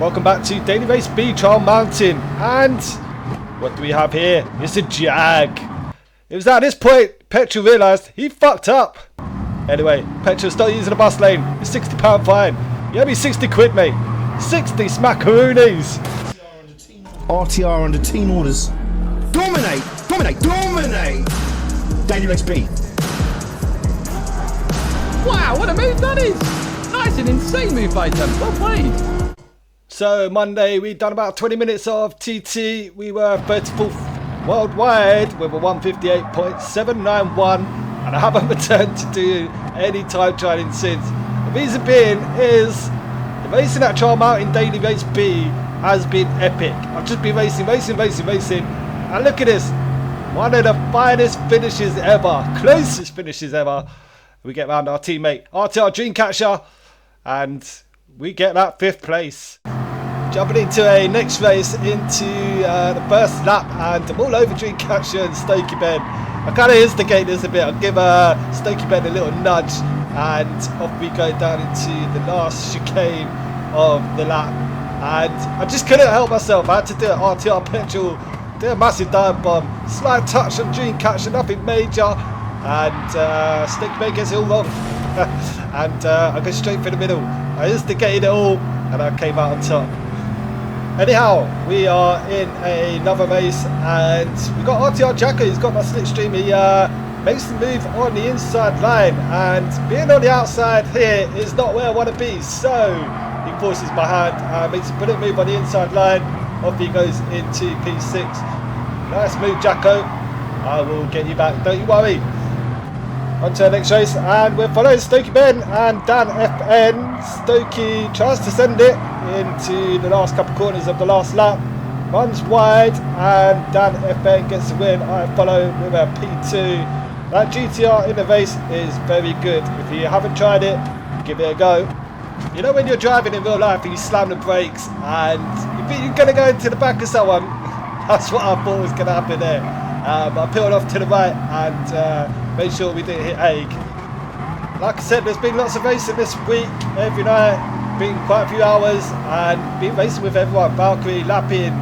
welcome back to Daily Race B Trial Mountain. And what do we have here? It's a Jag. It was at this point Petrol realised he fucked up. Anyway, Petrol, start using the bus lane. It's £60 fine. You owe me 60 quid, mate. 60 smackaroonies. RTR under team orders. Dominate! Dominate! Dominate! Daily Race B. Wow, what a move that is! Nice and insane move by them. Well played. So Monday we done about 20 minutes of TT. We were 34th worldwide with a 158.791, and I haven't returned to do any time trialing since. The reason being is the racing at Trial Mountain Daily Race B has been epic. I've just been racing, and look at this. One of the finest finishes ever, closest finishes ever. We get around our teammate RTR Dreamcatcher, and we get that 5th place. Jumping into a next race into the first lap, and I'm all over Dreamcatcher and Stokey Ben. I kind of instigate this a bit. I'll give Stokey Ben a little nudge, and off we go down into the last chicane of the lap. And I just couldn't help myself. I had to do an RTR Petrol, do a massive dive bomb, slight touch on Dreamcatcher, nothing major. And Stokey Ben gets it all wrong. And I go straight for the middle. I instigated it all, and I came out on top. Anyhow, we are in another race, and we got RTR Jacko. He's got my slipstream. He makes the move on the inside line, and being on the outside here is not where I want to be. So he forces my hand, makes a brilliant move on the inside line. Off he goes into P6. Nice move, Jacko. I will get you back, don't you worry. On to the next race, and we're following Stokey Ben and Dan FN. Stokey tries to send it into the last couple of corners of the last lap, runs wide, and Dan FN gets the win. I follow with a P2. That GTR in the race is very good. If you haven't tried it, give it a go. You know when you're driving in real life and you slam the brakes and you think you're going to go into the back of someone? That's what I thought was going to happen there. I peeled off to the right and made sure we didn't hit Hague. Like I said, there's been lots of racing this week, every night, been quite a few hours, and been racing with everyone. Valkyrie, Lappin,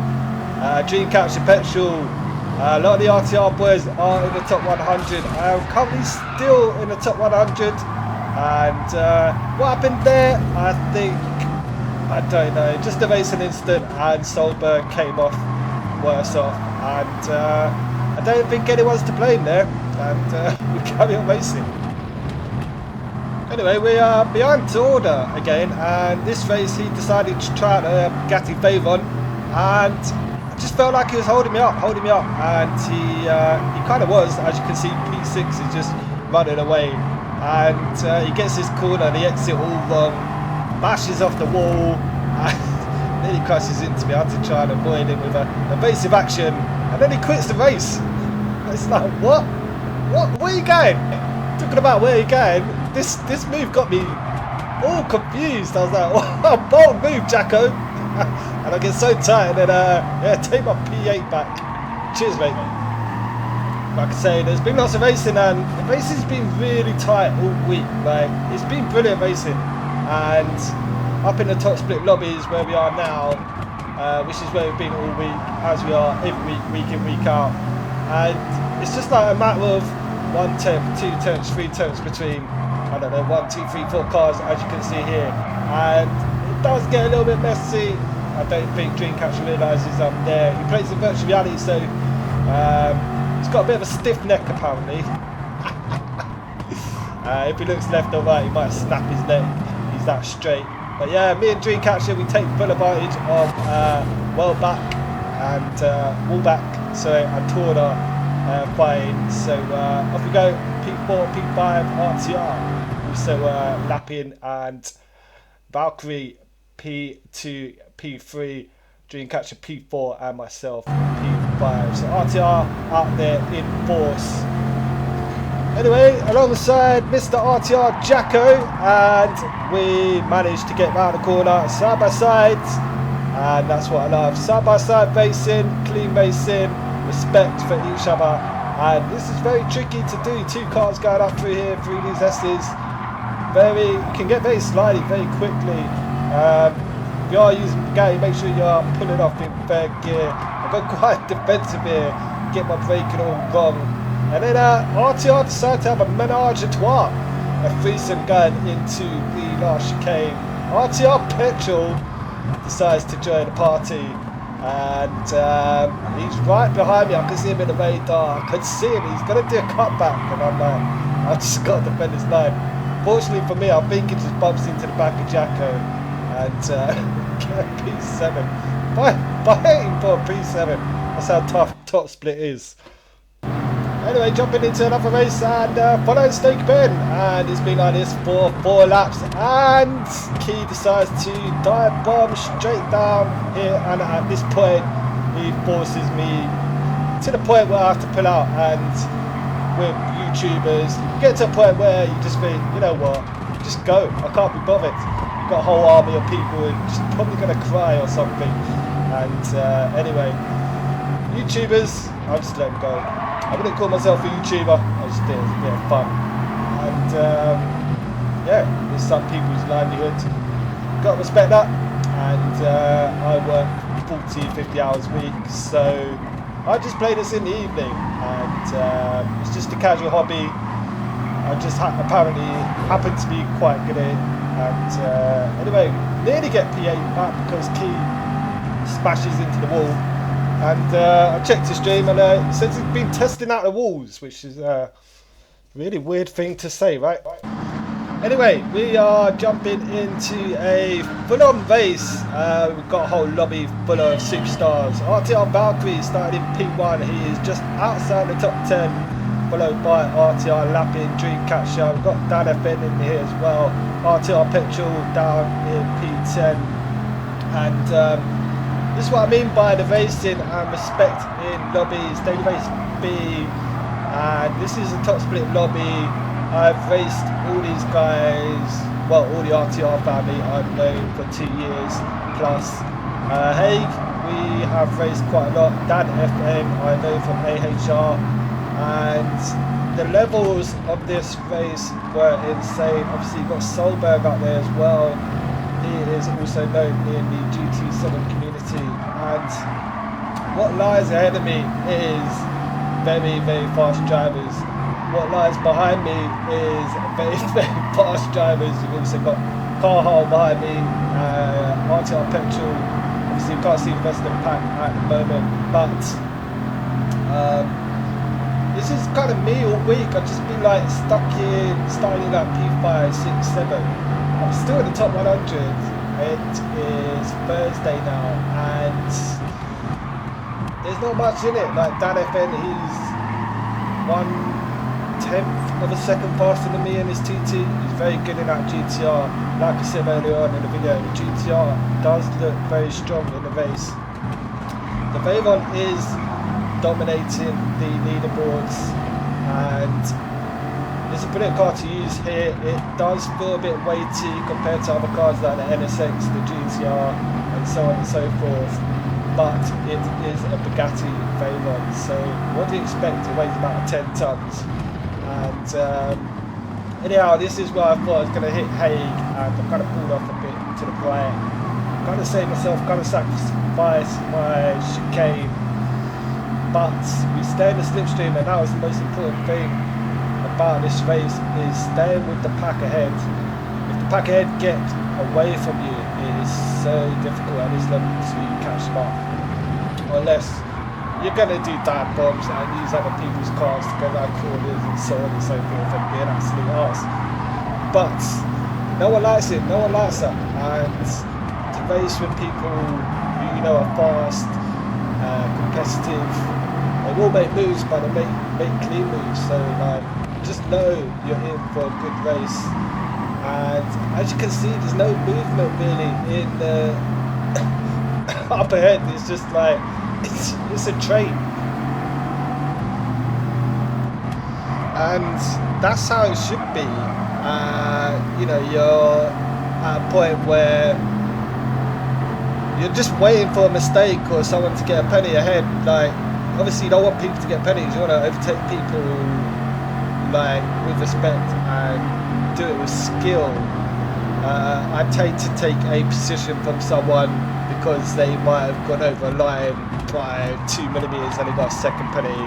Dreamcatcher, Petrol. A lot of the RTR boys are in the top 100. I am currently still in the top 100. And what happened there, I don't know, just a racing incident, and Solberg came off worse off. And I don't think anyone's to blame there, and we carry on racing. Anyway, we are behind to order again, and this race he decided to try a Bugatti Veyron, and I just felt like he was holding me up, and he kind of was. As you can see, P6 is just running away, and he gets his corner, the exit all wrong, bashes off the wall, and nearly crashes into me. I had to try and avoid him with a evasive action, and then he quits the race. It's like, what? Where are you going? Talking about where you're going, this move got me all confused. I was like, oh, bold move, Jacko. And I get so tight, and then yeah, take my P8 back. Cheers, mate. Like I say, there's been lots of racing, and the racing's been really tight all week. Like, it's been brilliant racing, and up in the top split lobbies where we are now, which is where we've been all week, as we are every week in, week out. And it's just like a matter of 1 tenth, 2 tenths, 3 tenths between, I don't know, 1, 2, 3, 4 cars, as you can see here. And it does get a little bit messy. I don't think Dreamcatcher realises I'm there. He plays in virtual reality, so he's got a bit of a stiff neck apparently. If he looks left or right, he might snap his neck. He's that straight. But yeah, me and Dreamcatcher, we take full advantage of well back and wall back, and Torda fine. So off we go. P4, P5, RTR. Also Lappin and Valkyrie P2, P3, Dreamcatcher P4, and myself P5. So RTR out there in force. Anyway, alongside Mr. RTR Jacko, and we managed to get round the corner side by side, and that's what I love. Side by side racing, clean racing, respect for each other, and this is very tricky to do. 2 cars going up through here, through these S's. You can get very slidey very quickly. if you are using the game, make sure you are pulling off in third gear. I've got quite defensive here, get my braking all wrong. And then RTR decided to have a menage a trois, a threesome going into the last chicane. RTR Petrol decides to join the party, and he's right behind me. I can see him in the radar. I can see him. He's going to do a cutback, and I'm like, I just got to defend his line. Fortunately for me, I think he just bumps into the back of Jacko and get a P7. Fighting for a P7. That's how tough top split is. Anyway, jumping into another race and following Stake Ben, and it's been like this for 4 laps, and Key decides to dive bomb straight down here, and at this point he forces me to the point where I have to pull out. And with YouTubers, you get to a point where you just think, you know what, just go, I can't be bothered. You've got a whole army of people who are just probably going to cry or something. And anyway, YouTubers, I'll just let them go. I wouldn't call myself a YouTuber, I just did it as a bit of fun. And yeah, there's some people's livelihood. Got to respect that. And I work 40, 50 hours a week, so I just play this in the evening. And it's just a casual hobby. I just apparently happen to be quite good at it. And anyway, nearly get P8 back because Key smashes into the wall. And I checked his stream, and it says he's been testing out the walls, which is a really weird thing to say, right? Anyway, we are jumping into a full-on race. We've got a whole lobby full of superstars. RTR Valkyrie started in P1. He is just outside the top 10, followed by RTR Lappin, Dreamcatcher. We've got Dan FN in here as well. RTR Petrol down in P10. And this is what I mean by the racing and respect in lobbies. Daily Race B, and this is a top split lobby. I've raced all these guys, well, all the RTR family I've known for 2 years plus. Haig, we have raced quite a lot. Dan FM, I know from AHR, and the levels of this race were insane. Obviously, you've got Solberg up there as well. He is also known in the GT7 community, and what lies ahead of me is very, very fast drivers. What lies behind me is very, very fast drivers. You've also got Carhall behind me, RTR Petrol. Obviously, you can't see the rest of the pack at the moment, but this is kind of me all week. I've just been like stuck in, starting at P5, 6, 7. I'm still in the top 100. It is Thursday now, and there's not much in it. Like Dan FN, he's 1/10 of a second faster than me in his TT. He's very good in that GTR. Like I said earlier on in the video, the GTR does look very strong in the race. The Veyron is dominating the leaderboards, and it's a brilliant car to use here. It does feel a bit weighty compared to other cars like the NSX, the GTR, and so on and so forth. But it is a Bugatti Veyron, so what do you expect? It weighs about 10 tons. And anyhow, this is where I thought I was going to hit Haig, and I kind of pulled off a bit to the right. Kind of saved myself, kind of sacrificed my chicane. But we stay in the slipstream, and that was the most important thing about this race, is staying with the pack ahead. If the pack ahead get away from you, it is so difficult at this level to catch them up. Unless you're going to do dive bombs and use other people's cars to go around corners and so on and so forth and be an absolute arse. But no one likes it, no one likes that. And to race with people who you know are fast, competitive, they will make moves, but they make clean moves. So like, just know you're in for a good race. And as you can see, there's no movement really in the up ahead. It's just like it's a train, and that's how it should be. You know, you're at a point where you're just waiting for a mistake or someone to get a penny ahead. Like, obviously you don't want people to get pennies, you want to overtake people like with respect and do it with skill. I tend to take a position from someone because they might have gone over a line by 2 millimeters and they got a second penalty.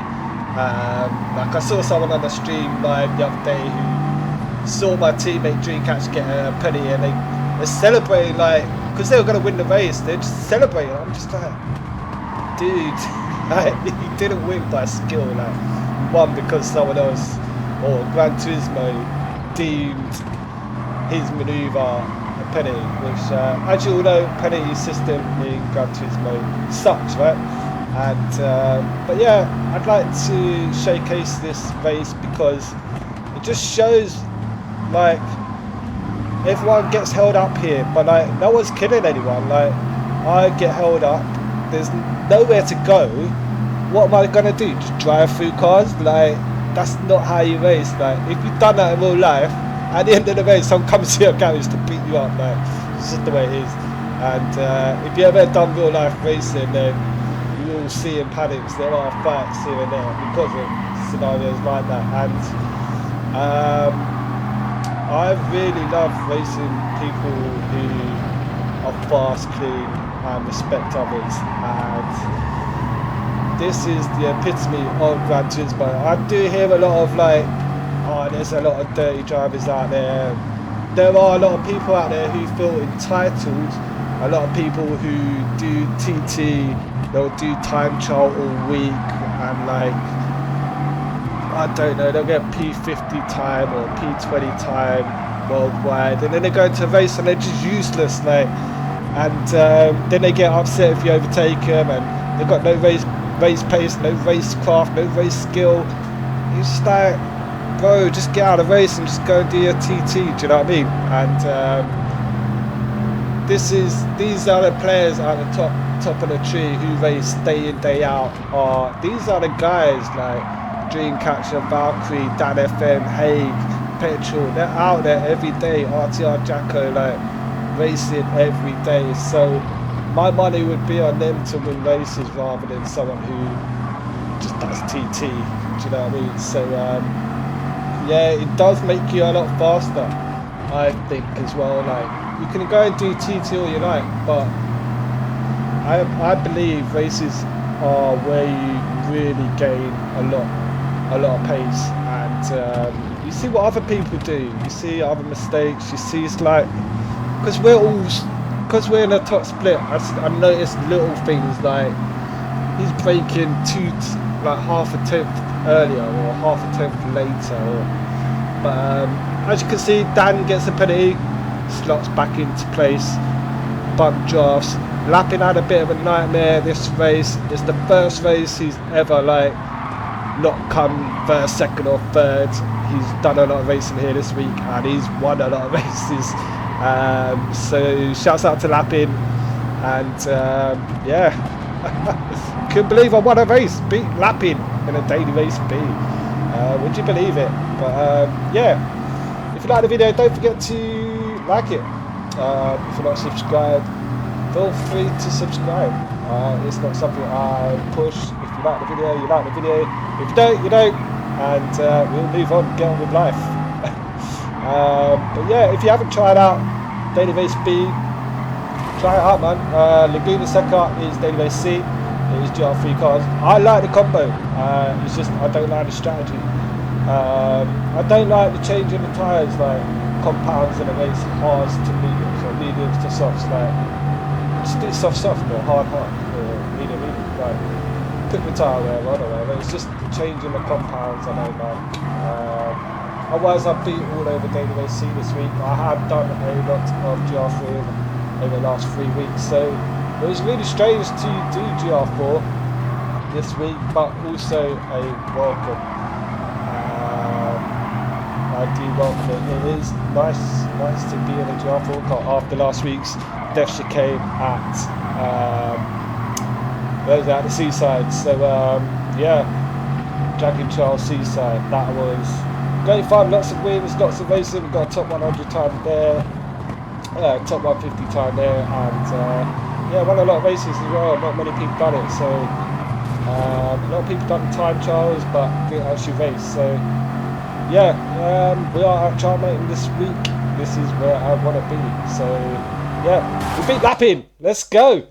Like I saw someone on the stream live the other day who saw my teammate Dreamcatch get a penalty and they're celebrating like, because they were going to win the race, they're just celebrating. I'm just like, dude, like, he didn't win by skill, like, won because someone else, or Gran Turismo, deemed his manoeuvre a penalty, which, as you all know, penalty system in Gran Turismo sucks, right? And but yeah, I'd like to showcase this race because it just shows like everyone gets held up here, but like no one's killing anyone. Like I get held up, there's nowhere to go. What am I gonna do? Just drive through cars? Like that's not how you race. Like if you've done that in real life, at the end of the race, someone comes to your garage to beat you up. Like it's just the way it is. And if you ever done real life racing, then you will see in paddocks there are fights here and there because of scenarios like that. And I really love racing people who are fast, clean, and respect others. And this is the epitome of Gran Turismo. I do hear a lot of like, oh, there's a lot of dirty drivers out there. There are a lot of people out there who feel entitled. A lot of people who do TT, they'll do time trial all week and like, I don't know, they'll get P50 time or P20 time worldwide, and then they go into a race and they're just useless, like, and then they get upset if you overtake them, and they've got no race pace, no race craft, no race skill. It's just like, bro, just get out of the race and just go and do your TT. Do you know what I mean? And these are the players at the top of the tree who race day in day out. These are the guys like Dreamcatcher, Valkyrie, Dan FM, Hague, Petrol. They're out there every day. RTR Jacko, like racing every day. So my money would be on them to win races rather than someone who just does TT. Do you know what I mean? So yeah, it does make you a lot faster, I think, as well. Like you can go and do TT all you like, but I believe races are where you really gain a lot of pace. And you see what other people do, you see other mistakes, you see it's like, because we're in a top split, I noticed little things like he's braking like half a tenth earlier or half a tenth later, but as you can see, Dan gets a penalty, slots back into place, bump drafts. Lapping had a bit of a nightmare this race. It's the first race he's ever like not come first, second or third. He's done a lot of racing here this week and he's won a lot of races. So shouts out to Lappin, and yeah, couldn't believe I won a race, beat Lappin in a daily race B. Would you believe it? But yeah, if you like the video, don't forget to like it. If you're not subscribed, feel free to subscribe. It's not something I push. If you like the video, you like the video. If you don't, you don't. And we'll move on, get on with life. But yeah, if you haven't tried out Daily Race B, try it out, man. Laguna Seca is Daily Race C. It is Gr4 Cars. I like the combo. It's just I don't like the strategy. I don't like the change in the tyres, like compounds in a race, hards to mediums or mediums to softs. Like just do soft or hard or medium. Like put the tyre wherever, I don't know. It's just changing the compounds I don't like. Otherwise, I've beat all over Daily Race C this week. I have done a lot of Gr4 over the last 3 weeks, so it was really strange to do Gr4 this week, but also a welcome. I do welcome it. It is nice to be in a Gr4 car after last week's death chicane at at the seaside. So yeah, Dragon Charles Seaside. That was great fun. Lots of wins, lots of racing. We got a top 100 time there, top 150 time there, and yeah, won a lot of races as well. Not many people done it. So a lot of people done time trials, but didn't actually race. So yeah, we are out charmating this week. We this is where I want to be. So, yeah, we beat Lappin. Let's go.